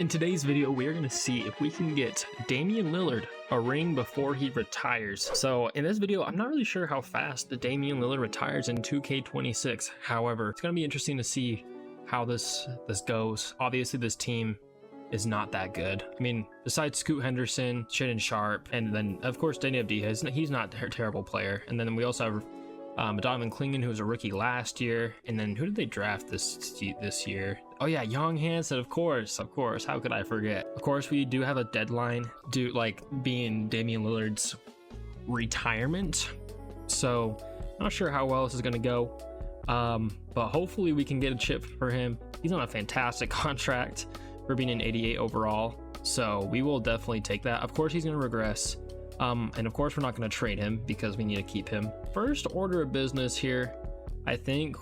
In today's video, we are going to see if we can get Damian Lillard a ring before he retires. So in this video, I'm not really sure how fast the Damian Lillard retires in 2K26. However, it's going to be interesting to see how this goes. Obviously, this team is not that good. I mean, besides Scoot Henderson, Shaedon Sharpe, and then of course Deni Avdija, he's not a terrible player. And then we also have Donovan Clingan, who was a rookie last year. And then who did they draft this year? Oh yeah, Young Hansen, of course. How could I forget? Of course, we do have a deadline due, like, being Damian Lillard's retirement. So not sure how well this is gonna go. But hopefully we can get a chip for him. He's on a fantastic contract for being an 88 overall. So we will definitely take that. Of course, he's gonna regress. And of course, we're not going to trade him because we need to keep him. First order of business here, I think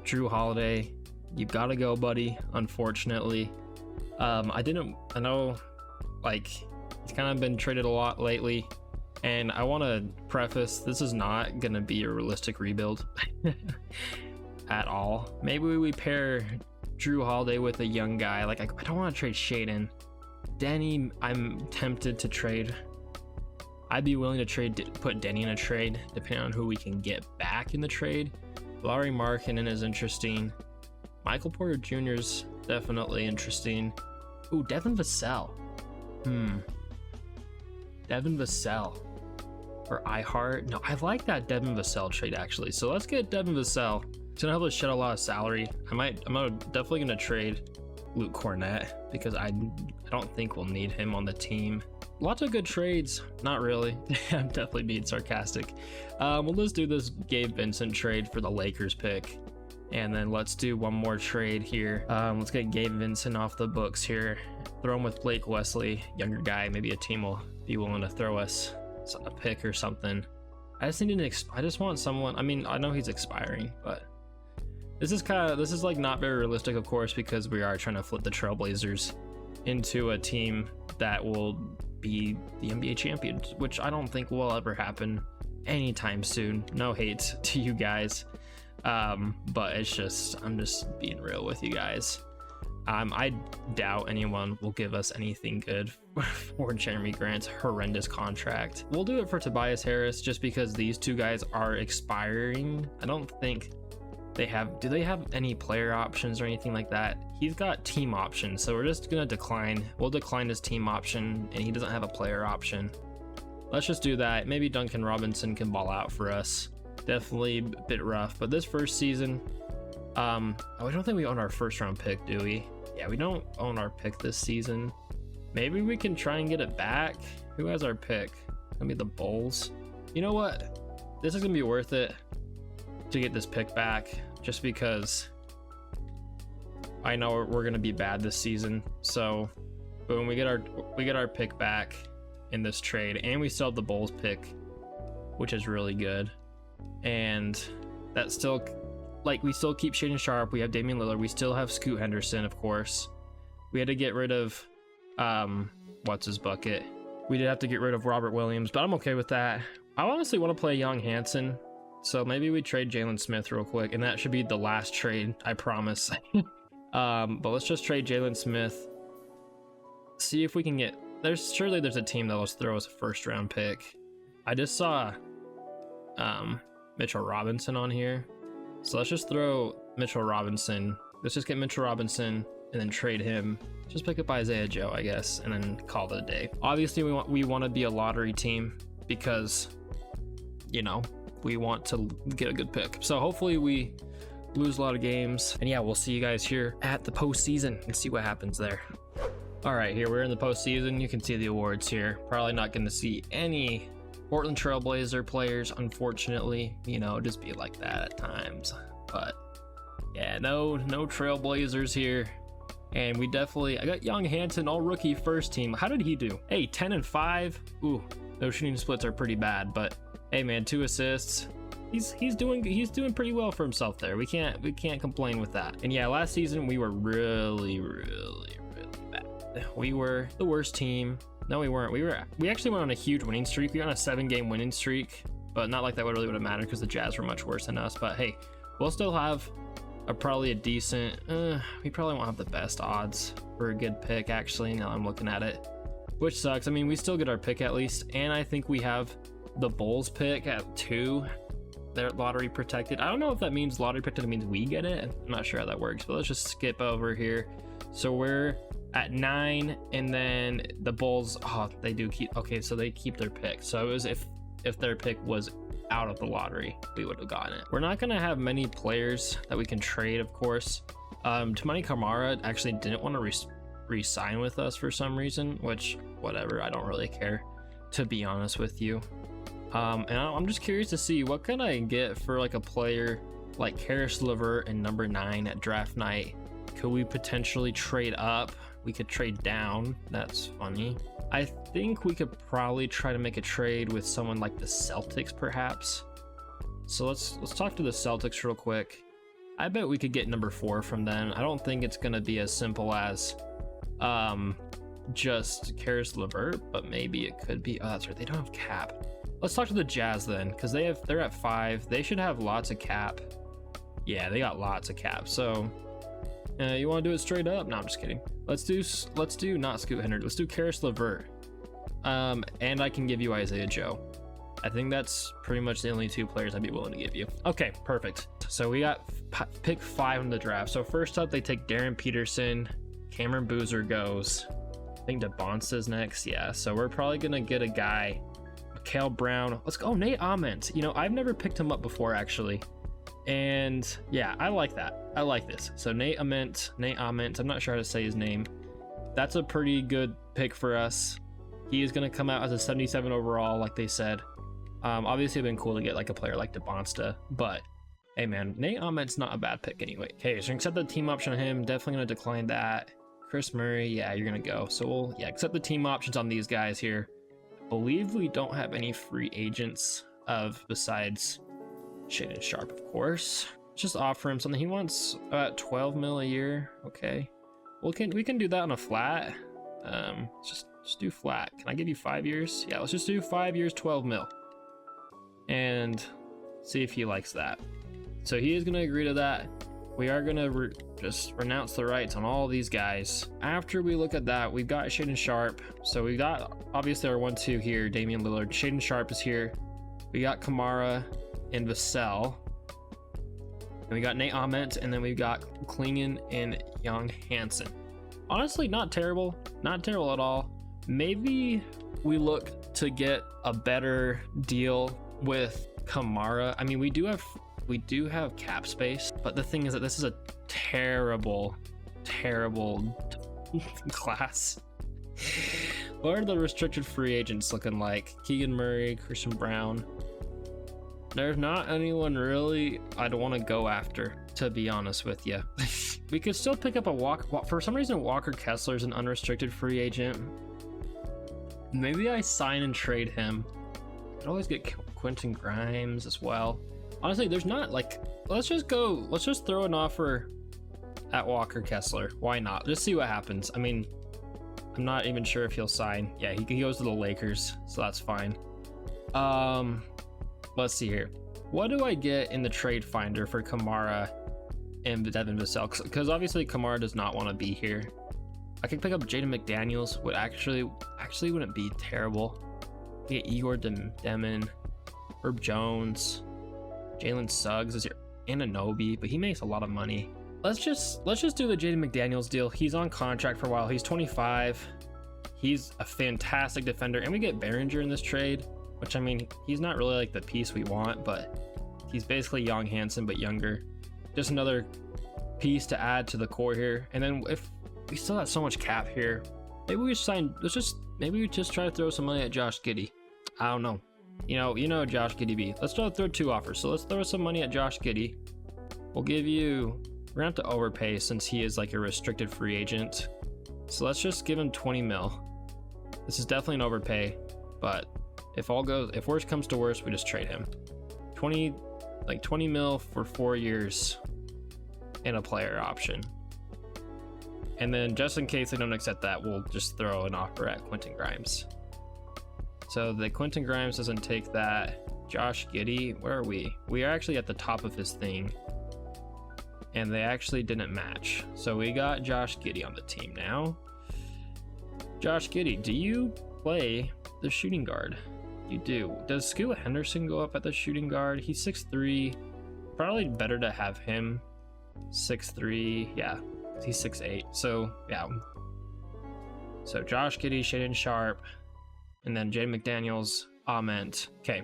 Jrue Holiday, you've got to go, buddy. Unfortunately, I know, like, he's kind of been traded a lot lately, and I want to preface, this is not going to be a realistic rebuild at all. Maybe we pair Jrue Holiday with a young guy. Like, I don't want to trade Shaedon. Deni, I'm tempted to trade. I'd be willing to put Deni in a trade, depending on who we can get back in the trade. Lauri Markkanen is interesting. Michael Porter Jr. is definitely interesting. Ooh, Devin Vassell. Devin Vassell or iHeart. No, I like that Devin Vassell trade actually. So let's get Devin Vassell. It's gonna help us shed a lot of salary. I'm definitely gonna trade Luke Cornett because I don't think we'll need him on the team. Lots of good trades. Not really. I'm definitely being sarcastic. Well, let's do this Gabe Vincent trade for the Lakers pick. And then let's do one more trade here. Let's get Gabe Vincent off the books here. Throw him with Blake Wesley, younger guy. Maybe a team will be willing to throw us a pick or something. I just want someone. I mean, I know he's expiring, but this is like not very realistic, of course, because we are trying to flip the Trailblazers into a team that will be the NBA champions, which I don't think will ever happen anytime soon. No hate to you guys, but it's just, I'm just being real with you guys. I doubt anyone will give us anything good for Jeremy Grant's horrendous contract. We'll do it for Tobias Harris just because these two guys are expiring. I don't think do they have any player options or anything like that? He's got team options, so we're just gonna decline. We'll decline his team option, and he doesn't have a player option. Let's just do that. Maybe Duncan Robinson can ball out for us. Definitely a bit rough, but this first season, oh, I don't think we own our first round pick, do we? Yeah, we don't own our pick this season. Maybe we can try and get it back. Who has our pick? Gonna be the Bulls. You know what? This is gonna be worth it to get this pick back, just because I know we're gonna be bad this season. So, but when we get our pick back in this trade, and we still have the Bulls pick, which is really good, and that's still, like, we still keep Shaedon Sharpe, we have Damian Lillard, we still have Scoot Henderson, of course. We had to get rid of what's his bucket. We did have to get rid of Robert Williams, but I'm okay with that. I honestly want to play Young Hansen. So maybe we trade Jalen Smith real quick, and that should be the last trade, I promise. But let's just trade Jalen Smith. See if we can get, surely there's a team that will throw us a first round pick. I just saw Mitchell Robinson on here. So let's just throw Mitchell Robinson. Let's just get Mitchell Robinson and then trade him. Just pick up Isaiah Joe, I guess, and then call it a day. Obviously we want to be a lottery team because, you know, we want to get a good pick. So hopefully we lose a lot of games. And yeah, we'll see you guys here at the postseason and see what happens there. All right, here we're in the postseason. You can see the awards here. Probably not going to see any Portland Trailblazer players, unfortunately. You know, just be like that at times. But yeah, no Trailblazers here. And we definitely, I got Young Hansen, all rookie first team. How did he do? Hey, 10-5. Ooh, those shooting splits are pretty bad, but hey man, 2 assists. He's doing pretty well for himself there. We can't complain with that. And yeah, last season we were really bad. We were the worst team. No, we weren't. We actually went on a huge winning streak. We went on a 7-game winning streak, but not like that would have mattered because the Jazz were much worse than us. But hey, we'll still have probably a decent, we probably won't have the best odds for a good pick actually, now I'm looking at it, which sucks. I mean, we still get our pick at least, and I think we have the Bulls pick at 2. They're lottery protected. I don't know if that means lottery protected means we get it. I'm not sure how that works, but let's just skip over here. So we're at 9, and then the Bulls, oh, they do keep, okay, so they keep their pick. So it was if their pick was out of the lottery, we would have gotten it. We're not gonna have many players that we can trade, of course. Tamani Kamara actually didn't want to re-sign with us for some reason, which whatever, I don't really care, to be honest with you. And I'm just curious to see what can I get for like a player like Karis LeVert and number 9 at draft night. Could we potentially trade up? We could trade down. That's funny. I think we could probably try to make a trade with someone like the Celtics, perhaps. So let's talk to the Celtics real quick. I bet we could get number 4 from them. I don't think it's gonna be as simple as just Karis LeVert, but maybe it could be. Oh, that's right. They don't have cap. Let's talk to the Jazz then, because they're at 5. They should have lots of cap. Yeah, they got lots of cap. So you want to do it straight up? No, I'm just kidding. Let's do not Scoot Henry. Let's do Karis LeVert. And I can give you Isaiah Joe. I think that's pretty much the only 2 players I'd be willing to give you. Okay, perfect. So we got pick 5 in the draft. So first up, they take Darren Peterson. Cameron Boozer goes. I think DeBonsta's next. Yeah, so we're probably gonna get a guy. Cale Brown. Let's go. Nate Ament. You know, I've never picked him up before actually, and yeah, I like that. I like this. So Nate Ament. I'm not sure how to say his name. That's a pretty good pick for us. He is going to come out as a 77 overall, like they said. Obviously, it'd been cool to get like a player like DeBonsta, but hey, man, Nate Ament's not a bad pick anyway. Okay, so accept the team option on him. Definitely going to decline that. Chris Murray. Yeah, you're going to go. So we'll accept the team options on these guys here. Believe we don't have any free agents besides Shaedon Sharpe, of course. Just offer him something. He wants about 12 mil a year. Okay, well, we can do that on a flat. Just do flat. Can I give you 5 years? Yeah, let's just do 5 years, 12 mil, and see if he likes that. So he is going to agree to that. We are going to just renounce the rights on all these guys. After we look at that, we've got Shaedon Sharpe. So we got obviously our 1-2 here, Damian Lillard. Shaedon Sharpe is here. We got Kamara and Vassell. And we got Nate Ament, and then we've got Klingon and Young Hansen. Honestly, not terrible. Not terrible at all. Maybe we look to get a better deal with Kamara. I mean, we do have cap space, but the thing is that this is a terrible class. What are the restricted free agents looking like? Keegan Murray, Christian Brown. There's not anyone really I'd want to go after, to be honest with you. We could still pick up a for some reason Walker Kessler's an unrestricted free agent. Maybe I sign and trade him. I'd always get Quentin Grimes as well. Honestly, there's not like, let's just throw an offer at Walker Kessler. Why not? Just see what happens. I mean, I'm not even sure if he'll sign. Yeah, he goes to the Lakers, so that's fine. Let's see here. What do I get in the trade finder for Kamara and Devin Vassell? Because obviously Kamara does not want to be here. I could pick up Jaden McDaniels. Would actually wouldn't be terrible. Get Igor Demon, Herb Jones, Jalen Suggs is your Anunoby, but he makes a lot of money. Let's just do the Jaden McDaniels deal. He's on contract for a while. He's 25. He's a fantastic defender, and we get Behringer in this trade, which, I mean, he's not really like the piece we want, but he's basically Young Hansen but younger. Just another piece to add to the core here. And then if we still have so much cap here, maybe we maybe we just try to throw some money at Josh Giddey. I don't know. You know Josh Giddey be. Let's throw 2 offers. So let's throw some money at Josh Giddey. We'll give you, we're gonna have to overpay since he is like a restricted free agent. So let's just give him 20 mil. This is definitely an overpay, but if worst comes to worst, we just trade him. 20 mil for 4 years and a player option. And then just in case they don't accept that, we'll just throw an offer at Quentin Grimes. So the Quentin Grimes doesn't take that. Josh Giddey, where are we? We are actually at the top of his thing. and they actually didn't match. So we got Josh Giddey on the team now. Josh Giddey, do you play the shooting guard? You do. Does Scoot Henderson go up at the shooting guard? He's 6'3". Probably better to have him 6'3". Yeah, he's 6'8". So yeah. So Josh Giddey, Shaedon Sharpe, and then Jay McDaniels, Ament. Okay,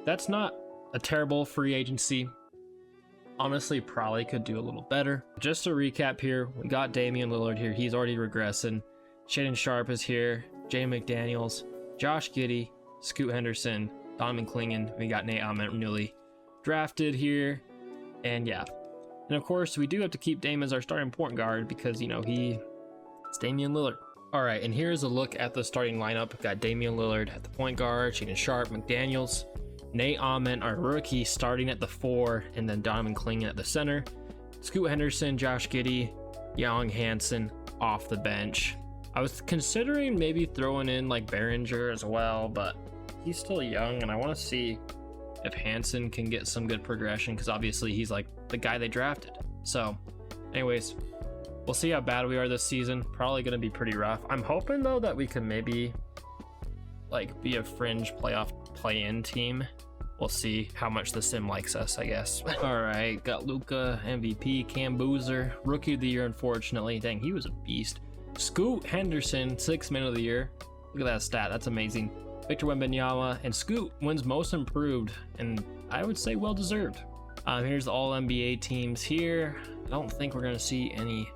that's not a terrible free agency. Honestly, probably could do a little better. Just to recap here, we got Damian Lillard here. He's already regressing. Shaedon Sharpe is here. Jay McDaniels, Josh Giddey, Scoot Henderson, Donovan Clingan. We got Nate Ament newly drafted here. And yeah. And of course, we do have to keep Dame as our starting point guard because, you know, it's Damian Lillard. All right, and here's a look at the starting lineup. We've got Damian Lillard at the point guard, Shaedon Sharpe, McDaniels, Nate Ament, our rookie, starting at the 4, and then Donovan Clingan at the center. Scoot Henderson, Josh Giddey, Young Hansen off the bench. I was considering maybe throwing in like Behringer as well, but he's still young, and I want to see if Hansen can get some good progression because obviously he's like the guy they drafted. So, anyways, we'll see how bad we are this season. Probably going to be pretty rough. I'm hoping though that we can maybe like be a fringe playoff play-in team. We'll see how much the sim likes us, I guess. All right, got Luka, MVP, Cam Boozer, Rookie of the Year, unfortunately. Dang, he was a beast. Scoot Henderson, 6th Man of the Year. Look at that stat, that's amazing. Victor Wembanyama, and Scoot wins Most Improved, and I would say well-deserved. Here's the All-NBA teams here. I don't think we're gonna see any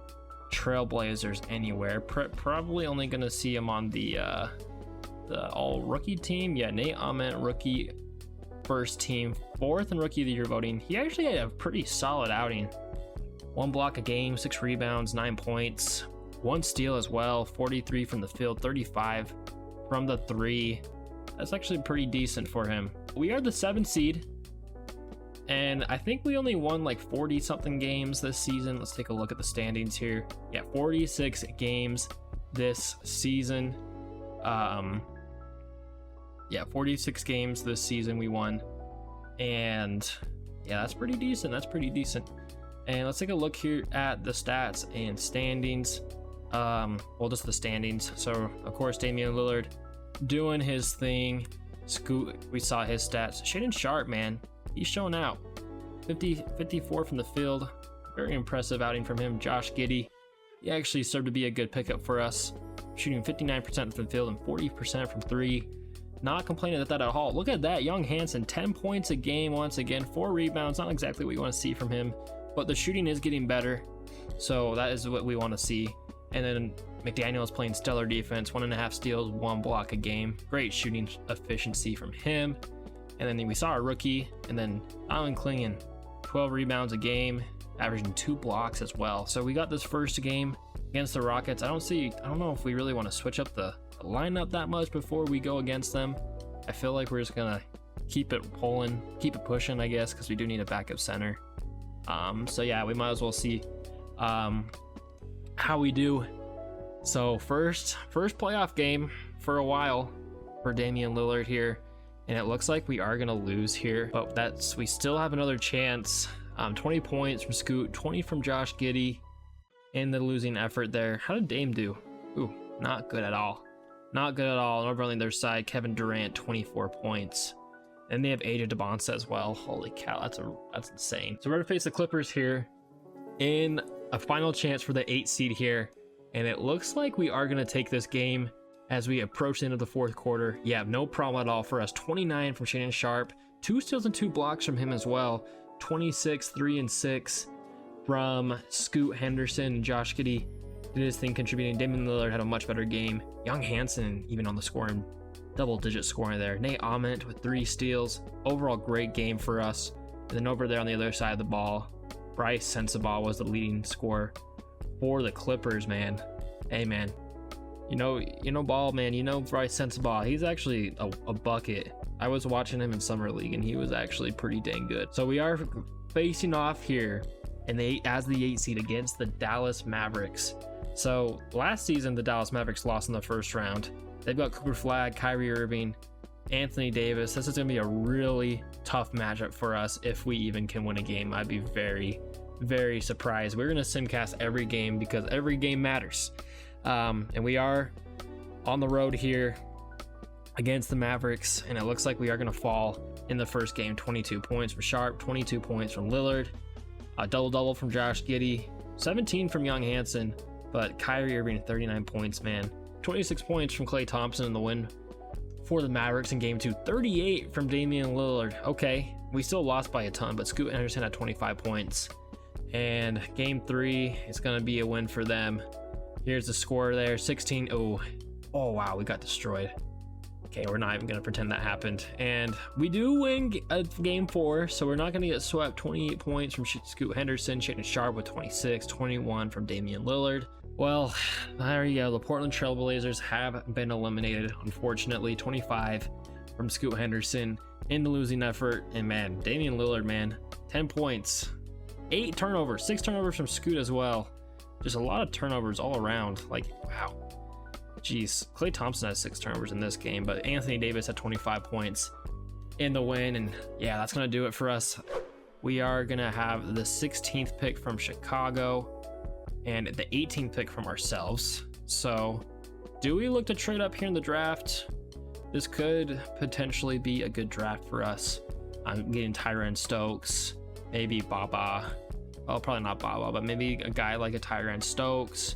Trailblazers anywhere. Probably only gonna see them on the All-Rookie team. Yeah, Nate Ament, rookie, first team, 4th in Rookie of the Year voting. He actually had a pretty solid outing. 1 block a game, 6 rebounds, 9 points, 1 steal as well, 43 from the field, 35 from the 3. That's actually pretty decent for him. We are the 7th seed, and I think we only won like 40 something games this season. Let's take a look at the standings here. Yeah, 46 games this season. Yeah, 46 games this season we won, and yeah, that's pretty decent. That's pretty decent. And let's take a look here at the stats and standings. Well, just the standings. So of course, Damian Lillard doing his thing. Scoot, we saw his stats. Shaedon Sharpe, man, he's showing out. 54 from the field. Very impressive outing from him. Josh Giddey, he actually served to be a good pickup for us, shooting 59% from the field and 40% from 3. Not complaining at that at all. Look at that. Young Hansen, 10 points a game once again, 4 rebounds. Not exactly what you want to see from him, but the shooting is getting better. So that is what we want to see. And then McDaniel is playing stellar defense, 1.5 steals, 1 block a game. Great shooting efficiency from him. And then we saw our rookie, and then Donovan Clingan, 12 rebounds a game, averaging 2 blocks as well. So we got this first game against the Rockets. I don't know if we really want to switch up the lineup that much before we go against them. I feel like we're just gonna keep it pulling, keep it pushing, I guess, because we do need a backup center. So yeah, we might as well see how we do. So first playoff game for a while for Damian Lillard here, and it looks like we are gonna lose here, but we still have another chance. 20 points from Scoot, 20 from Josh Giddey in the losing effort there. How did Dame do? Ooh, not good at all. Not good at all. And over on their side, Kevin Durant, 24 points. And they have AJ DeBonsa as well. Holy cow, that's insane. So we're gonna face the Clippers here in a final chance for the 8th seed here. And it looks like we are gonna take this game as we approach the end of the 4th quarter. Yeah, no problem at all for us. 29 from Shaedon Sharpe, 2 steals and 2 blocks from him as well. 26, 3 and 6 from Scoot Henderson and Josh Giddey. Did his thing contributing. Damian Lillard had a much better game. Young Hansen even on the scoring, double-digit scoring there. Nate Ament with 3 steals. Overall, great game for us. And then over there on the other side of the ball, Bryce Sensabaugh was the leading scorer for the Clippers, man. Hey, man. You know, ball, man. You know Bryce Sensabaugh. He's actually a bucket. I was watching him in Summer League, and he was actually pretty dang good. So we are facing off here as the 8th seed against the Dallas Mavericks. So last season, the Dallas Mavericks lost in the first round. They've got Cooper Flagg, Kyrie Irving, Anthony Davis. This is going to be a really tough matchup for us if we even can win a game. I'd be very, very surprised. We're gonna simcast every game because every game matters. And we are on the road here against the Mavericks, and it looks like we are gonna fall in the first game. 22 points from Sharp, 22 points from Lillard, a double from Josh Giddey, 17 from Young Hansen, but Kyrie Irving 39 points, man. 26 points from Klay Thompson in the win for the Mavericks in game 2. 38 from Damian Lillard. Okay, we still lost by a ton, but Scoot Henderson had 25 points. And game 3 is going to be a win for them. Here's the score there, 16. Oh wow, we got destroyed. Okay, we're not even going to pretend that happened. And we do win game 4, so we're not going to get swept. 28 points from Scoot Henderson, Shaedon Sharpe with 26, 21 from Damian Lillard. Well, there you go. The Portland Trail Blazers have been eliminated, unfortunately. 25 from Scoot Henderson in the losing effort. And man, Damian Lillard, man, 10 points, 8 turnovers, 6 turnovers from Scoot as well. Just a lot of turnovers all around. Like, wow. Jeez, Klay Thompson has 6 turnovers in this game, but Anthony Davis had 25 points in the win. And yeah, that's going to do it for us. We are going to have the 16th pick from Chicago and the 18th pick from ourselves. So do we look to trade up here in the draft? This could potentially be a good draft for us. I'm getting Tyrone Stokes, maybe Baba. Well, probably not Baba, but maybe a guy like a Tyrone Stokes.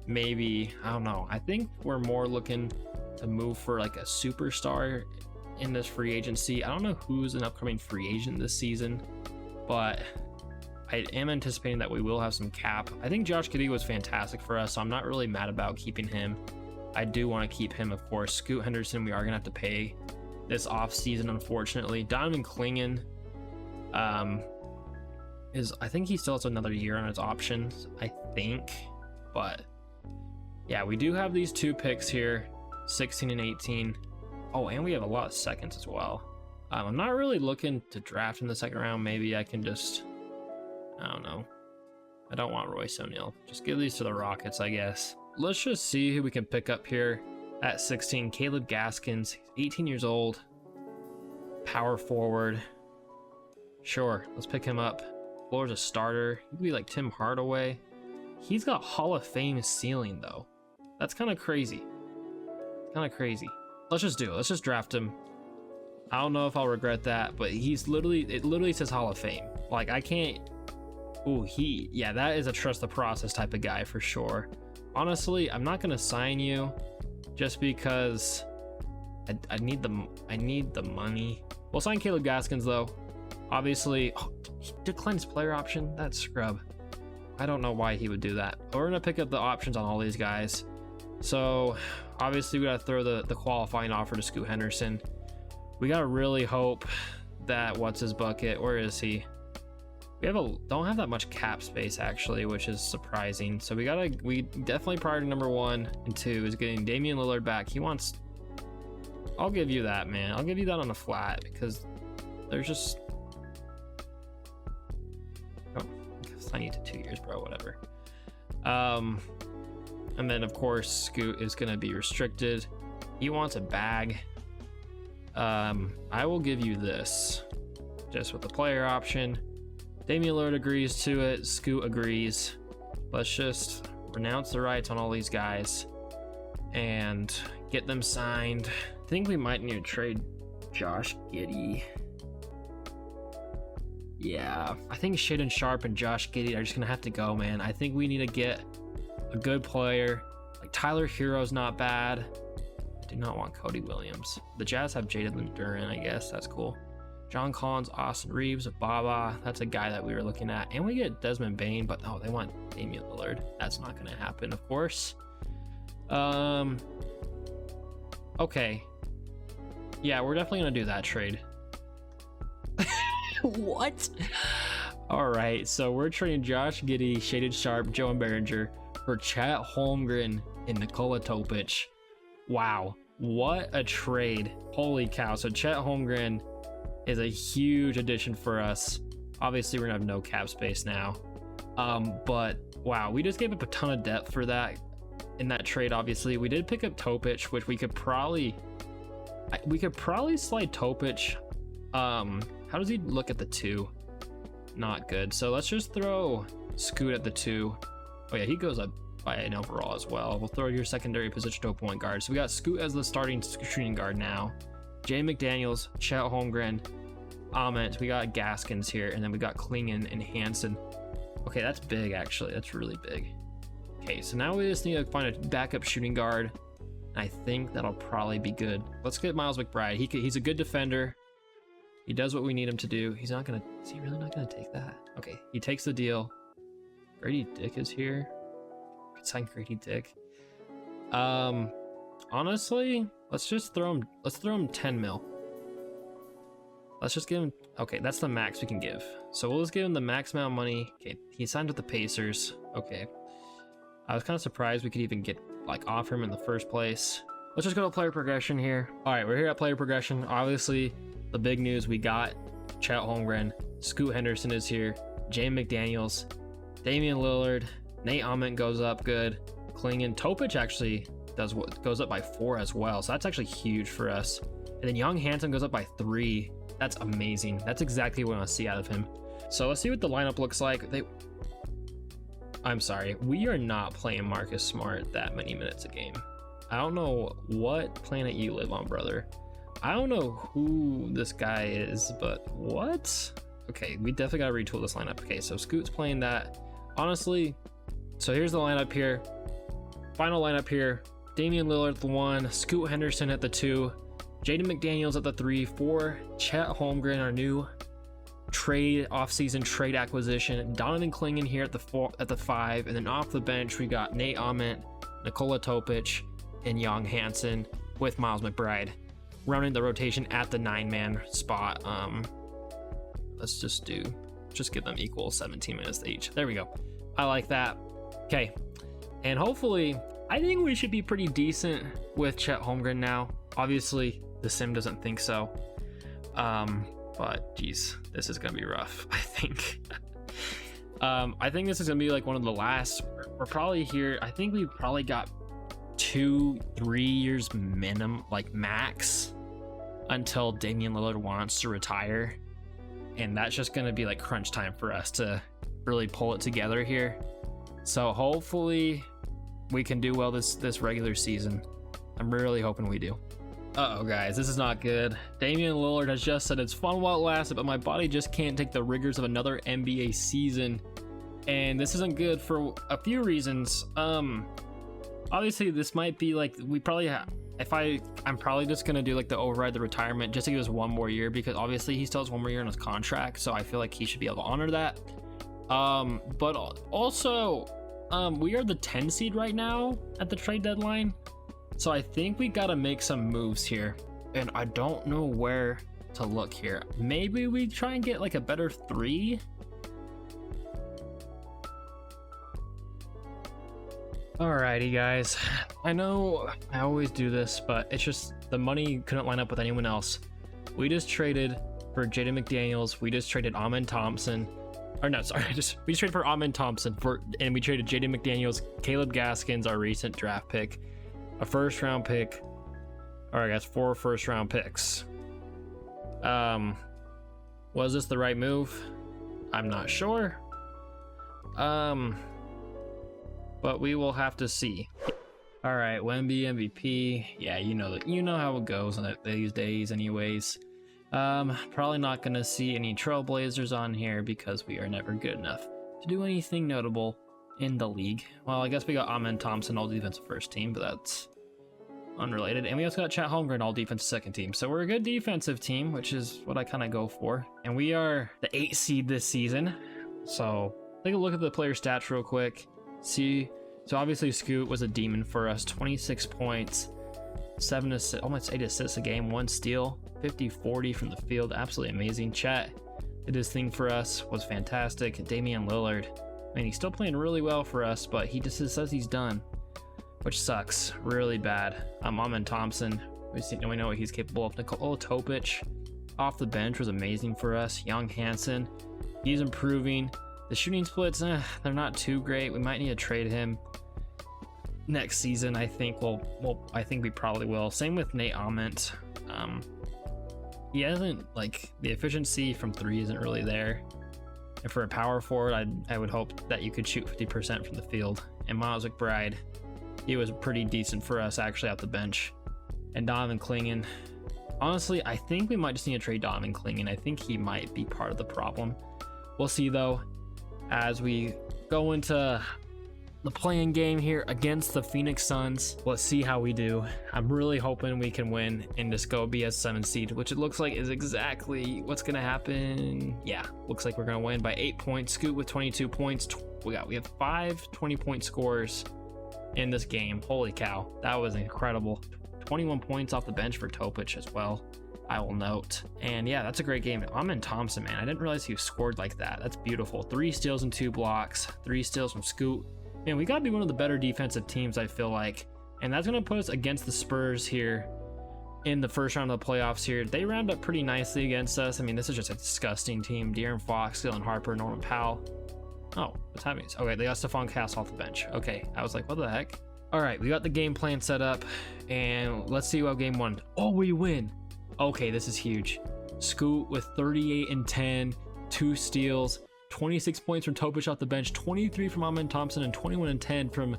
Maybe, I don't know. I think we're more looking to move for like a superstar in this free agency. I don't know who's an upcoming free agent this season, but I am anticipating that we will have some cap. I think Josh Giddey was fantastic for us, so I'm not really mad about keeping him. I do want to keep him, of course. Scoot Henderson, we are going to have to pay this off season, unfortunately. Donovan Clingan I think he still has another year on his options, I think. But yeah, we do have these 2 picks here, 16 and 18. Oh, and we have a lot of seconds as well. I'm not really looking to draft in the second round. Maybe I can just, I don't know. I don't want Royce O'Neal. Just give these to the Rockets, I guess. Let's just see who we can pick up here at 16. Caleb Gaskins, he's 18 years old. Power forward. Sure, let's pick him up. Floor's a starter. He could be like Tim Hardaway. He's got Hall of Fame ceiling though. That's kind of crazy. Let's just do it. Let's just draft him. I don't know if I'll regret that, but it literally says Hall of Fame. Like, I can't. Ooh, yeah, that is a trust the process type of guy for sure. Honestly, I'm not gonna sign you just because I need the money. We'll sign Caleb Gaskins though. Obviously, he declined his player option. That scrub. I don't know why he would do that. But we're gonna pick up the options on all these guys. So obviously we gotta throw the qualifying offer to Scoot Henderson. We gotta really hope that what's his bucket? Where is he? We don't have that much cap space actually, which is surprising. So we definitely priority number 1 and 2 is getting Damian Lillard back. He wants. I'll give you that, man. I'll give you that on the flat because there's just. I need to 2 years, bro, whatever. And then of course Scoot is gonna be restricted. He wants a bag. I will give you this just with the player option. Damian Lillard agrees to it. Scoot agrees. Let's just renounce the rights on all these guys and get them signed. I think we might need to trade Josh Giddey. Yeah, I think Shaedon Sharpe and Josh Giddey are just gonna have to go, man. I think we need to get a good player. Like Tyler Hero's not bad. I do not want Cody Williams. The Jazz have Jalen Duren, I guess. That's cool. John Collins, Austin Reeves, Baba. That's a guy that we were looking at. And we get Desmond Bane, but oh, they want Damian Lillard. That's not gonna happen, of course. Okay. Yeah, we're definitely gonna do that trade. What? All right, so we're trading Josh Giddey, Shaedon Sharpe, Joe Behringer for Chet Holmgren and Nikola Topic. Wow, what a trade. Holy cow. So Chet Holmgren is a huge addition for us. Obviously, we're gonna have no cap space now. But wow, we just gave up a ton of depth for that in that trade. Obviously, we did pick up Topic, which we could probably slide Topic. How does he look at the 2? not good. So let's just throw Scoot at the 2. Oh yeah, he goes up by an overall as well. We'll throw your secondary position to a point guard. So we got Scoot as the starting shooting guard now. Jay McDaniels, Chet Holmgren, Ament. We got Gaskins here, and then we got Klingon and Hansen. Okay, that's big actually. That's really big. Okay, so now we just need to find a backup shooting guard. I think that'll probably be good. Let's get Miles McBride. He's a good defender. He does what we need him to do. Is he really not gonna take that? Okay, he takes the deal. Grady Dick is here. Could sign Grady Dick. Honestly, let's throw him 10 mil. Let's just give him, okay, that's the max we can give. So we'll just give him the max amount of money. Okay, he signed with the Pacers. Okay. I was kind of surprised we could even get offer him in the first place. Let's just go to player progression here. All right, we're here at player progression. Obviously, the big news, we got Chet Holmgren, Scoot Henderson is here, Jay McDaniels, Damian Lillard, Nate Ament goes up good, Klingon, Topic actually goes up by 4 as well, so that's actually huge for us. And then Young Hansen goes up by 3. That's amazing. That's exactly what I want to see out of him. So let's see what the lineup looks like. I'm sorry, we are not playing Marcus Smart that many minutes a game. I don't know what planet you live on, brother. I don't know who this guy is, but what? Okay, we definitely gotta retool this lineup. Okay, so Scoot's playing that. Honestly, so here's the lineup here. Final lineup here. Damian Lillard at the 1, Scoot Henderson at the 2, Jaden McDaniels at the 3, 4, Chet Holmgren, our new off-season trade acquisition, Donovan Klingon here at the 5, and then off the bench we got Nate Ament, Nikola Topic, and Young Hansen with Miles McBride running the rotation at the 9-man spot. Let's just give them equal 17 minutes each. There we go. I like that. Okay, and hopefully I think we should be pretty decent with Chet Holmgren now. Obviously the sim doesn't think so, but geez, this is gonna be rough. I think I think this is gonna be one of the last. We're probably here. I think we've probably got 2-3 years minimum, max, until Damian Lillard wants to retire, and that's just gonna be crunch time for us to really pull it together here. So hopefully we can do well this regular season. I'm really hoping we do. Uh-oh, guys, this is not good. Damian Lillard has just said it's fun while it lasted, but my body just can't take the rigors of another NBA season. And this isn't good for a few reasons. Obviously, this might be we probably have. I'm probably just gonna do the override the retirement just to give us 1 more year, because obviously he still has 1 more year on his contract, so I feel like he should be able to honor that. But also, we are the 10 seed right now at the trade deadline. So I think we gotta make some moves here, and I don't know where to look here. Maybe we try and get a better 3. Alrighty, guys. I know I always do this, but it's just the money couldn't line up with anyone else. We just traded for Jaden McDaniels. We just traded Amen Thompson. Or no, sorry, we just traded for Amen Thompson and we traded Jaden McDaniels, Caleb Gaskins, our recent draft pick, a first-round pick, or I guess 4 first-round picks. Was this the right move? I'm not sure. But we will have to see. All right, Wemby MVP. Yeah, you know how it goes these days, anyways. Probably not gonna see any Trailblazers on here because we are never good enough to do anything notable in the league. Well, I guess we got Amen Thompson all defensive first team, but that's unrelated. And we also got Chet Holmgren all defensive second team. So we're a good defensive team, which is what I kind of go for. And we are the 8th seed this season. So take a look at the player stats real quick. See, so obviously Scoot was a demon for us. 26 points, 7 assists, almost 8 assists a game, 1 steal, 50-40 from the field. Absolutely amazing. Chet did his thing for us, was fantastic. Damian Lillard, I mean, he's still playing really well for us, but he just says he's done, which sucks really bad. Amen Thompson, we know what he's capable of. Nikola Topic off the bench was amazing for us. Young Hansen, he's improving. The shooting splits, they're not too great. We might need to trade him next season. I think I think we probably will. Same with Nate Ament. He hasn't, the efficiency from 3 isn't really there. And for a power forward, I would hope that you could shoot 50% from the field. And Miles McBride, he was pretty decent for us actually at the bench. And Donovan Clingan, honestly, I think we might just need to trade Donovan Clingan. I think he might be part of the problem. We'll see though, as we go into the playing game here against the Phoenix Suns. Let's see how we do. I'm really hoping we can win and just go be a 7th seed, which it looks like is exactly what's gonna happen. Yeah, looks like we're gonna win by 8 points. Scoot with 22 points. We have 5 20-point scores in this game. Holy cow, that was incredible. 21 points off the bench for Topic as well, I will note. And yeah, that's a great game. Amen Thompson, man, I didn't realize he scored like that. That's beautiful. 3 steals and 2 blocks. 3 steals from Scoot. Man, we gotta be one of the better defensive teams, I feel like. And that's gonna put us against the Spurs here in the first round of the playoffs here. They round up pretty nicely against us. I mean, this is just a disgusting team. De'Aaron Fox, Dylan Harper, Norman Powell. Oh, what's happening? Okay, they got Stephon Castle off the bench. Okay, I was like, what the heck? All right, we got the game plan set up, and let's see what game 1. Oh, we win. Okay, this is huge. Scoot with 38 and 10, 2 steals, 26 points from Topic off the bench, 23 from Amen Thompson, and 21 and 10 from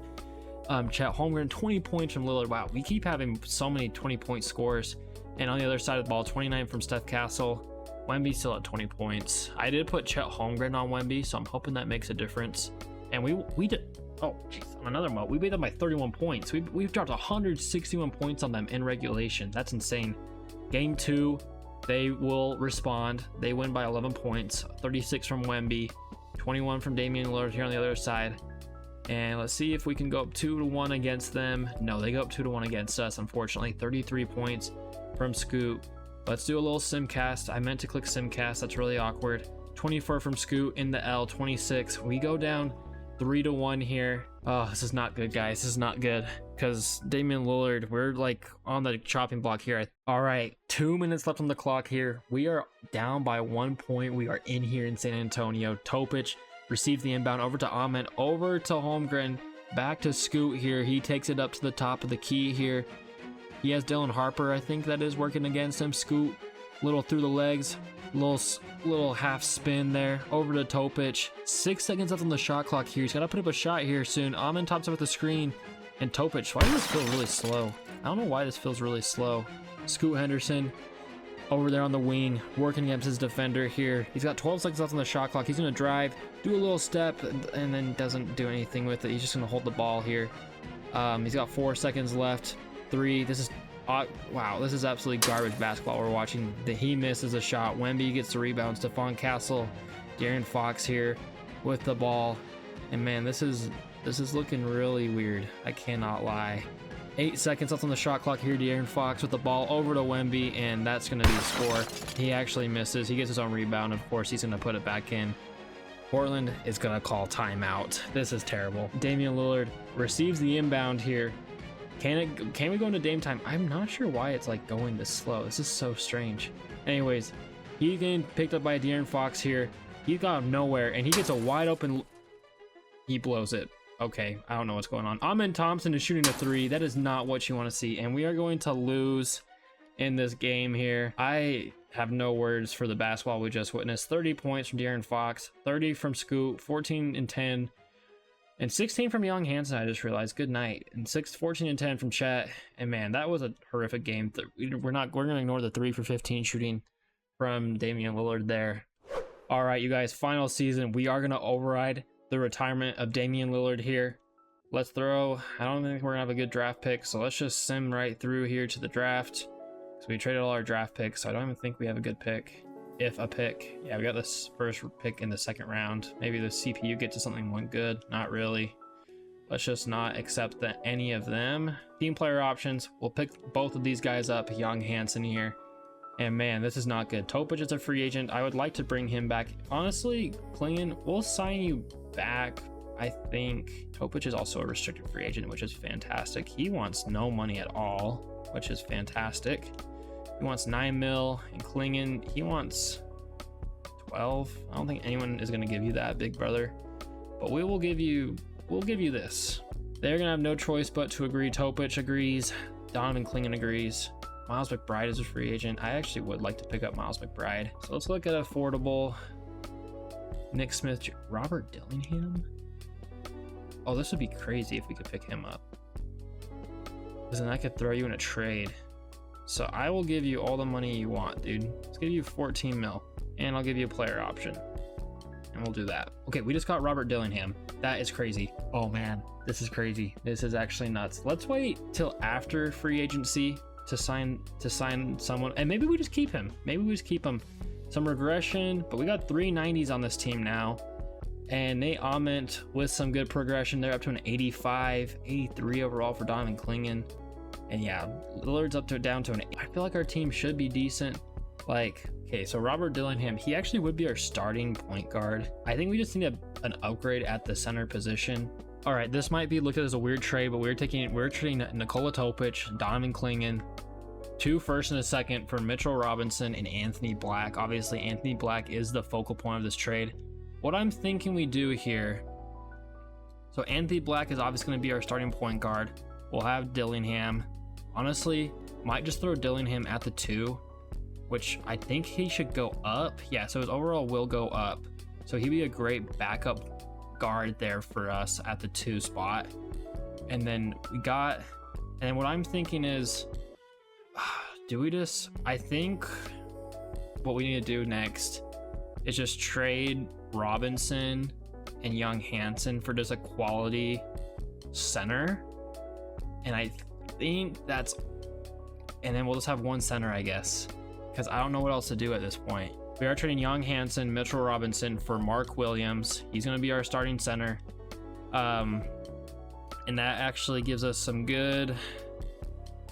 Chet Holmgren, 20 points from Lillard. Wow, we keep having so many 20-point scores. And on the other side of the ball, 29 from Steph Castle. Wemby still at 20 points. I did put Chet Holmgren on Wemby, so I'm hoping that makes a difference. And we did. Oh, jeez, on another note, we beat them by 31 points. We've dropped 161 points on them in regulation. That's insane. Game 2. They will respond. They win by 11 points, 36 from Wemby, 21 from Damian Lillard here on the other side. And let's see if we can go up 2-1 against them. No, they go up 2-1 against us, unfortunately. 33 points from Scoot. Let's do a little simcast. I meant to click simcast. That's really awkward. 24 from Scoot in the L, 26. We go down 3-1 here. Oh, this is not good, guys. This is not good because Damian Lillard, we're like on the chopping block here. All right, 2 minutes left on the clock here. We are down by 1 point. We are in here in San Antonio. Topic receives the inbound over to Ahmed, over to Holmgren, back to Scoot here. He takes it up to the top of the key here. He has Dylan Harper, I think that is, working against him. Scoot, little through the legs, little half spin there over to Topic. 6 seconds left on the shot clock here. He's got to put up a shot here soon. Amen tops up with the screen, and Topic. Why does this feel really slow? I don't know why this feels really slow. Scoot Henderson over there on the wing, working against his defender here. He's got 12 seconds left on the shot clock. He's going to drive, do a little step, and then doesn't do anything with it. He's just going to hold the ball here. He's got 4 seconds left. 3. This is wow, this is absolutely garbage basketball we're watching. He misses a shot. Wemby gets the rebound. Stephon Castle, De'Aaron Fox here with the ball. And man, this is looking really weird. I cannot lie. 8 seconds left on the shot clock here. De'Aaron Fox with the ball over to Wemby, and that's going to be the score. He actually misses. He gets his own rebound. Of course, he's going to put it back in. Portland is going to call timeout. This is terrible. Damian Lillard receives the inbound here. Can we go into Dame time? I'm not sure why it's like going this slow. This is so strange. Anyways, he's getting picked up by De'Aaron Fox here. He got nowhere, and he gets a wide open. He blows it. Okay, I don't know what's going on. Amen Thompson is shooting a 3. That is not what you want to see, and we are going to lose in this game here. I have no words for the basketball we just witnessed. 30 points from De'Aaron Fox, 30 from Scoot, 14 and 10. And 16 from Young Hansen, I just realized. Good night. And 14 and 10 from Chet. And man, that was a horrific game. We're going to ignore the 3 for 15 shooting from Damian Lillard there. All right, you guys, final season. We are going to override the retirement of Damian Lillard here. Let's throw, I don't think we're going to have a good draft pick. So let's just sim right through here to the draft. So we traded all our draft picks. So I don't even think we have a good pick. If a pick. Yeah, we got this first pick in the 2nd round. Maybe the CPU gets to something one good. Not really. Let's just not accept any of them. Team player options. We'll pick both of these guys up. Young Hansen here. And man, this is not good. Topic is a free agent. I would like to bring him back. Honestly, Clingan, we'll sign you back. I think Topic is also a restricted free agent, which is fantastic. He wants no money at all, which is fantastic. He wants 9 mil, and Clingan, he wants 12. I don't think anyone is going to give you that, big brother. But we'll give you this. They're going to have no choice but to agree. Topic agrees. Donovan Clingan agrees. Miles McBride is a free agent. I actually would like to pick up Miles McBride. So let's look at affordable. Nick Smith, Robert Dillingham. Oh, this would be crazy if we could pick him up. Because then I could throw you in a trade. So I will give you all the money you want, dude. Let's give you 14 mil. And I'll give you a player option. And we'll do that. Okay, we just got Robert Dillingham. That is crazy. Oh man, this is crazy. This is actually nuts. Let's wait till after free agency to sign someone. And maybe we just keep him. Maybe we just keep him. Some regression, but we got 390s on this team now. And Nate Ament with some good progression. They're up to an 85, 83 overall for Donovan Clingan. And yeah, Lillard's down to an 8. I feel like our team should be decent. Like, okay, so Robert Dillingham, he actually would be our starting point guard. I think we just need an upgrade at the center position. All right, this might be looked at as a weird trade, but we're trading Nikola Topic, Donovan Clingan, 2 first and a second for Mitchell Robinson and Anthony Black. Obviously, Anthony Black is the focal point of this trade. What I'm thinking we do here, so Anthony Black is obviously going to be our starting point guard. We'll have Dillingham. Honestly, might just throw Dillingham at the 2, which I think he should go up. Yeah, so his overall will go up. So he'd be a great backup guard there for us at the 2 spot. And then what I'm thinking is, I think what we need to do next is just trade Robinson and Young Hansen for just a quality center. And I think and then we'll just have one center, I guess, because I don't know what else to do at this point. We are trading Young Hansen, Mitchell Robinson for Mark Williams. He's going to be our starting center. And that actually gives us some good,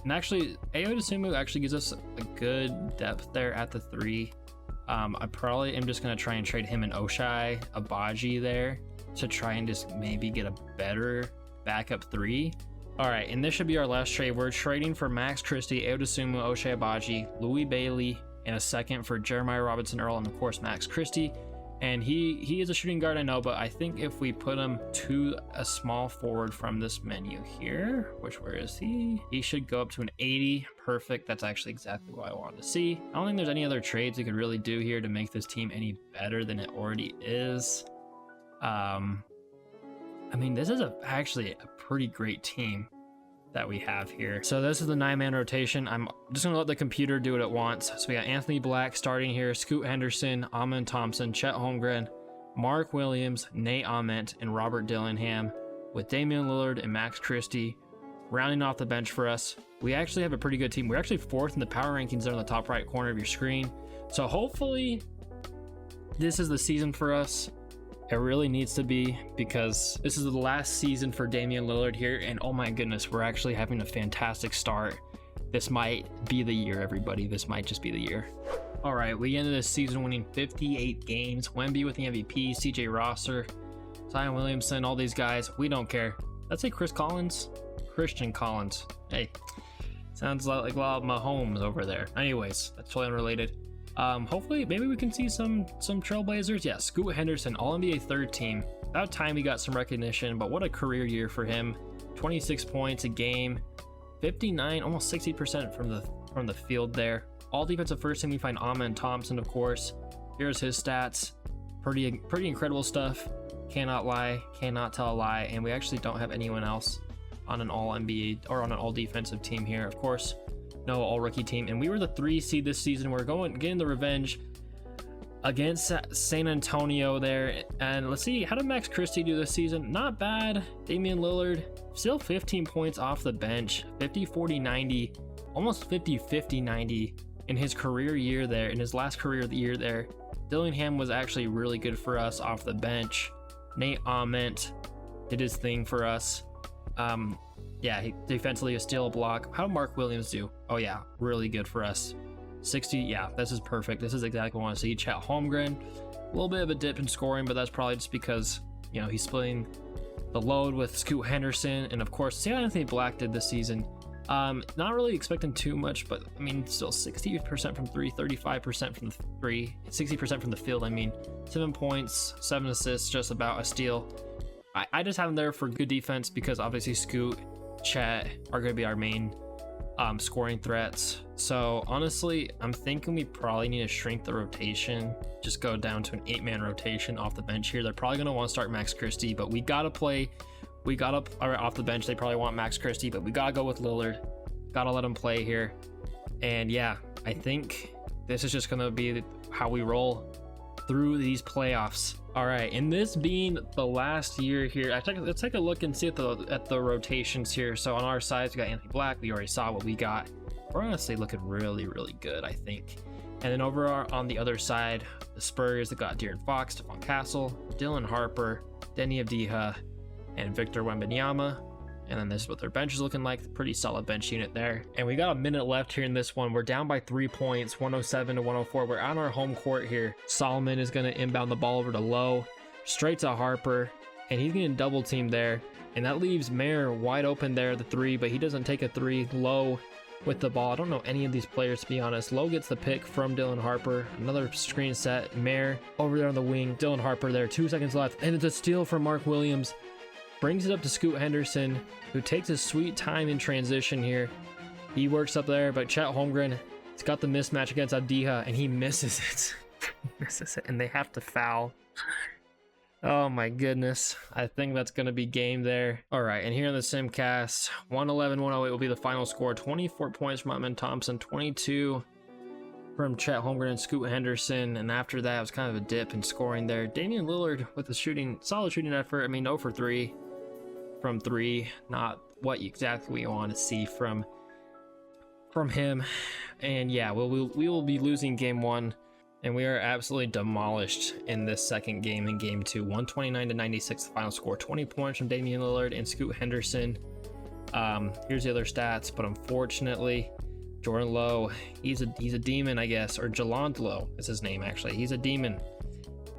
and actually Ayo Dosunmu actually gives us a good depth there at the 3. I probably am just going to try and trade him and Ochai Agbaji there to try and just maybe get a better backup 3. All right, and this should be our last trade. We're trading for Max Christie, Ayo Dosunmu, Ochai Agbaji, Louis Bailey, and a second for Jeremiah Robinson Earl, and of course Max Christie. And he is a shooting guard, I know, but I think if we put him to a small forward from this menu here, where is he? He should go up to an 80. Perfect. That's actually exactly what I wanted to see. I don't think there's any other trades we could really do here to make this team any better than it already is. I mean, this is actually a pretty great team that we have here. So this is the 9-man rotation. I'm just gonna let the computer do what it wants. So we got Anthony Black starting here, Scoot Henderson, Amen Thompson, Chet Holmgren, Mark Williams, Nate Ament, and Robert Dillingham, with Damian Lillard and Max Christie rounding off the bench for us. We actually have a pretty good team. We're actually 4th in the power rankings there on the top right corner of your screen. So hopefully this is the season for us. It really needs to be, because this is the last season for Damian Lillard here, and oh my goodness, we're actually having a fantastic start. This might be the year, everybody. This might just be the year. All right, we ended this season winning 58 games. Wemby with the MVP, CJ Rosser, Zion Williamson, all these guys. We don't care. Let's say Christian Collins. Hey, sounds like a lot of Mahomes over there. Anyways, that's totally unrelated. Hopefully maybe we can see some trailblazers. Yeah, Scoot Henderson, all NBA 3rd team. About time he got some recognition, but what a career year for him. 26 points a game, 59, almost 60% from the field there. All defensive first team, we find Amen Thompson, of course. Here's his stats. Pretty incredible stuff. Cannot lie, cannot tell a lie. And we actually don't have anyone else on an all NBA or on an all defensive team here, of course. No all rookie team, and we were the 3 seed this season. We're getting the revenge against San Antonio there. And let's see, how did Max Christie do this season? Not bad. Damian Lillard still 15 points off the bench, 50-40-90, almost 50-50-90 in his career year there, in his last career year there. Dillingham was actually really good for us off the bench. Nate Ament did his thing for us. Yeah, defensively a steal, a block. How did Mark Williams do? Oh yeah, really good for us. 60, yeah, this is perfect. This is exactly what I want to see. Chet Holmgren, a little bit of a dip in scoring, but that's probably just because, you know, he's splitting the load with Scoot Henderson. And of course, see how Anthony Black did this season. Not really expecting too much, but I mean, still 60% from 3, 35% from the 3, 60% from the field. I mean, 7 points, 7 assists, just about a steal. I just have him there for good defense because obviously Scoot, Chet are going to be our main scoring threats. So honestly, I'm thinking we probably need to shrink the rotation, just go down to an 8-man rotation off the bench here. They're probably going to want to start Max Christie, but we got to off the bench. They probably want Max Christie, but we got to go with Lillard. Got to let him play here. And yeah, I think this is just going to be how we roll through these playoffs. All right, and this being the last year here, let's take a look and see at the rotations here. So on our side, we got Anthony Black. We already saw what we got. We're honestly looking really, really good, I think. And then over on the other side, the Spurs, they got De'Aaron Fox, Stephon Castle, Dylan Harper, Denny Avdija, and Victor Wembanyama. And then this is what their bench is looking like. Pretty solid bench unit there. And we got a minute left here in this one. We're down by 3 points, 107 to 104. We're on our home court here. Solomon is going to inbound the ball over to Lowe, straight to Harper, and he's getting double teamed there. And that leaves Mayer wide open there, the 3, but he doesn't take a 3. Lowe with the ball. I don't know any of these players, to be honest. Lowe gets the pick from Dylan Harper. Another screen set. Mayer over there on the wing. Dylan Harper there. 2 seconds left. And it's a steal from Mark Williams. Brings it up to Scoot Henderson, who takes his sweet time in transition here. He works up there, but Chet Holmgren, he's got the mismatch against Avdija, and he misses it. Misses it, and they have to foul. Oh my goodness. I think that's going to be game there. All right, and here in the Simcast, 111-108 will be the final score. 24 points from Amen Thompson, 22 from Chet Holmgren and Scoot Henderson, and after that, it was kind of a dip in scoring there. Damian Lillard with a solid shooting effort. I mean, 0 for 3. From 3, not what exactly we want to see from him. And yeah, we will be losing game 1, and we are absolutely demolished in this second game. In game 2, 129 to 96 the final score. 20 points from Damian Lillard and Scoot Henderson. Here's the other stats, but unfortunately Jordan Lowe, he's a demon, I guess, or Jalant Lowe is his name actually. He's a demon.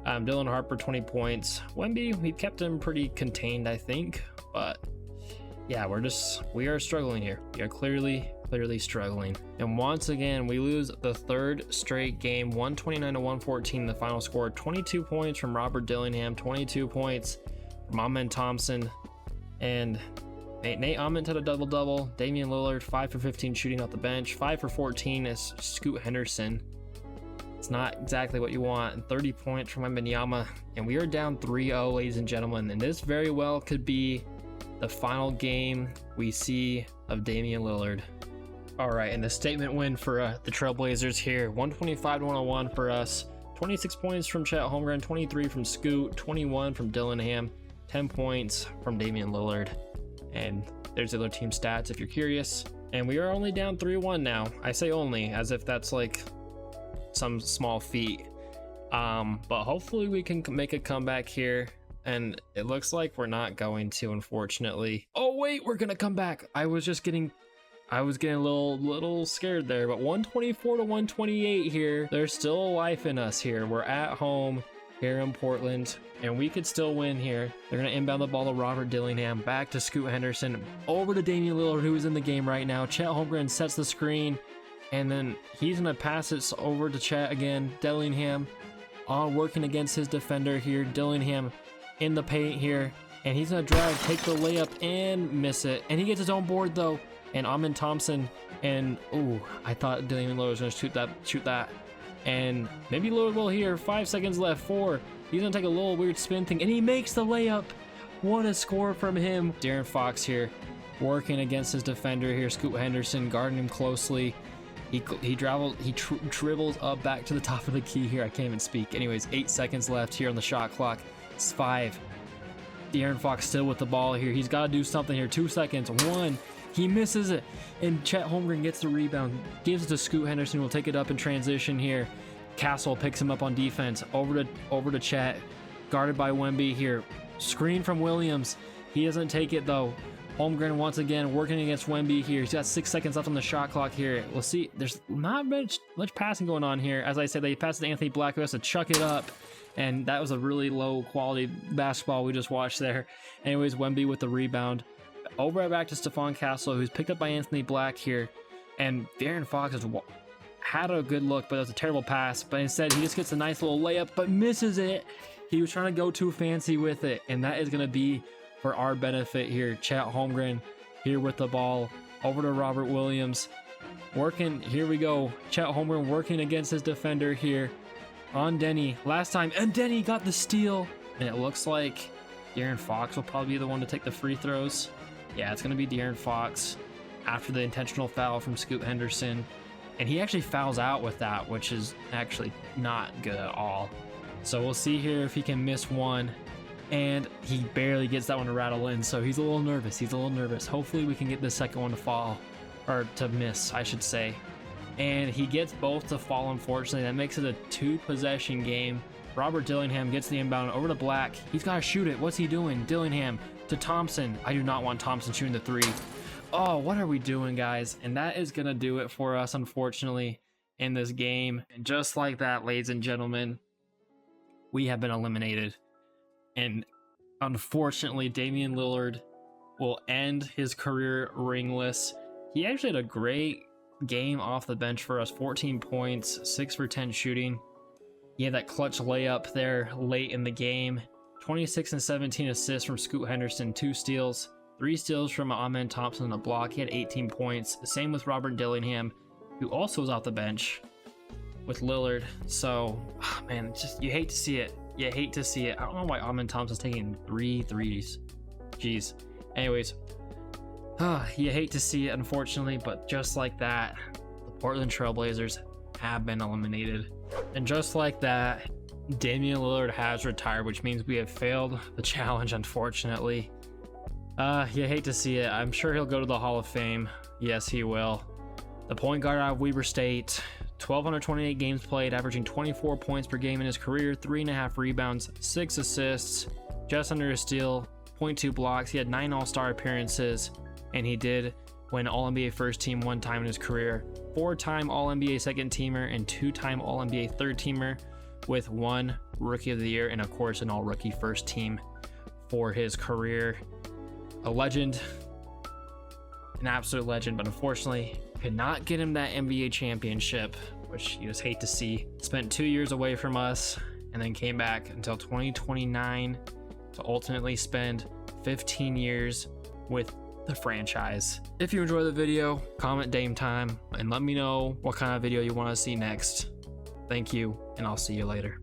Dylan Harper, 20 points. Wemby, we kept him pretty contained, I think. But yeah, we are struggling here. We are clearly struggling. And once again, we lose the 3rd straight game, 129 to 114 the final score. 22 points from Robert Dillingham, 22 points from Amen Thompson, and Nate Ament had a double-double. Damian Lillard, 5 for 15 shooting off the bench. 5 for 14 is Scoot Henderson. It's not exactly what you want. And 30 points from Wembanyama. And we are down 3-0, ladies and gentlemen. And this very well could be the final game we see of Damian Lillard. All right, and the statement win for the Trailblazers here. 125 to 101 for us. 26 points from Chet Holmgren, 23 from Scoot, 21 from Dillingham, 10 points from Damian Lillard. And there's the other team stats if you're curious. And we are only down 3-1 now. I say only as if that's like some small feat. But hopefully we can make a comeback here. And it looks like we're not going to, unfortunately. Oh wait, we're gonna come back. I was getting a little scared there, but 124 to 128 here. There's still a life in us here. We're at home here in Portland, and we could still win here. They're gonna inbound the ball to Robert Dillingham, back to Scoot Henderson, over to Damian Lillard, who is in the game right now. Chet Holmgren sets the screen, and then he's gonna pass it over to Chet again. Dillingham working against his defender here. Dillingham in the paint here, and he's gonna drive, take the layup, and miss it. And he gets his own board though. And Amen Thompson, and I thought Damian Lillard was gonna shoot that, and maybe Lillard will here. 5 seconds left. 4. He's gonna take a little weird spin thing, and he makes the layup. What a score from him. De'Aaron Fox here, working against his defender here. Scoot Henderson guarding him closely. He dribbles up back to the top of the key here. I can't even speak. Anyways, 8 seconds left here on the shot clock. It's 5. De'Aaron Fox still with the ball here. He's got to do something here. 2 seconds. 1. He misses it, and Chet Holmgren gets the rebound, gives it to Scoot Henderson, will take it up in transition here. Castle picks him up on defense, over to Chet, guarded by Wemby here. Screen from Williams. He doesn't take it though. Holmgren once again working against Wemby here. He's got 6 seconds left on the shot clock here. We'll see. There's not much passing going on here. As I said, they passed to Anthony Black, who has to chuck it up. And that was a really low quality basketball we just watched there. Anyways, Wemby with the rebound. Over back to Stephon Castle, who's picked up by Anthony Black here. And De'Aaron Fox has had a good look, but it was a terrible pass. But instead, he just gets a nice little layup, but misses it. He was trying to go too fancy with it. And that is going to be for our benefit here. Chet Holmgren here with the ball over to Robert Williams. Working, here we go. Chet Holmgren working against his defender here on Denny. Last time, and Denny got the steal. And it looks like De'Aaron Fox will probably be the one to take the free throws. Yeah, it's going to be De'Aaron Fox after the intentional foul from Scoot Henderson. And he actually fouls out with that, which is actually not good at all. So we'll see here if he can miss one. And he barely gets that one to rattle in, so he's a little nervous. Hopefully we can get the second one to fall, or to miss, I should say. And he gets both to fall, unfortunately. That makes it a 2-possession game. Robert Dillingham gets the inbound over to Black. He's got to shoot it. What's he doing? Dillingham to Thompson. I do not want Thompson shooting the 3. Oh, what are we doing, guys? And that is going to do it for us, unfortunately, in this game. And just like that, ladies and gentlemen, we have been eliminated. And unfortunately, Damian Lillard will end his career ringless. He actually had a great game off the bench for us. 14 points, 6 for 10 shooting. He had that clutch layup there late in the game. 26 and 17 assists from Scoot Henderson, 2 steals, 3 steals from Amen Thompson on a block. He had 18 points. The same with Robert Dillingham, who also was off the bench with Lillard. So, man, just you hate to see it. You hate to see it. I don't know why Amen Thompson's taking 3 threes. Jeez. Anyways, you hate to see it, unfortunately, but just like that, the Portland Trailblazers have been eliminated. And just like that, Damian Lillard has retired, which means we have failed the challenge, unfortunately. You hate to see it. I'm sure he'll go to the Hall of Fame. Yes, he will. The point guard out of Weber State, 1,228 games played, averaging 24 points per game in his career, 3.5 rebounds, 6 assists, just under a steal, 0.2 blocks. He had 9 All-Star appearances, and he did win All-NBA First Team 1 time in his career, 4-time All-NBA Second Teamer, and 2-time All-NBA Third Teamer, with 1 Rookie of the Year, and of course an All-Rookie First Team for his career. A legend, an absolute legend, but unfortunately could not get him that NBA championship, which you just hate to see. Spent 2 years away from us and then came back until 2029 to ultimately spend 15 years with the franchise. If you enjoyed the video, comment Dame time and let me know what kind of video you want to see next. Thank you, and I'll see you later.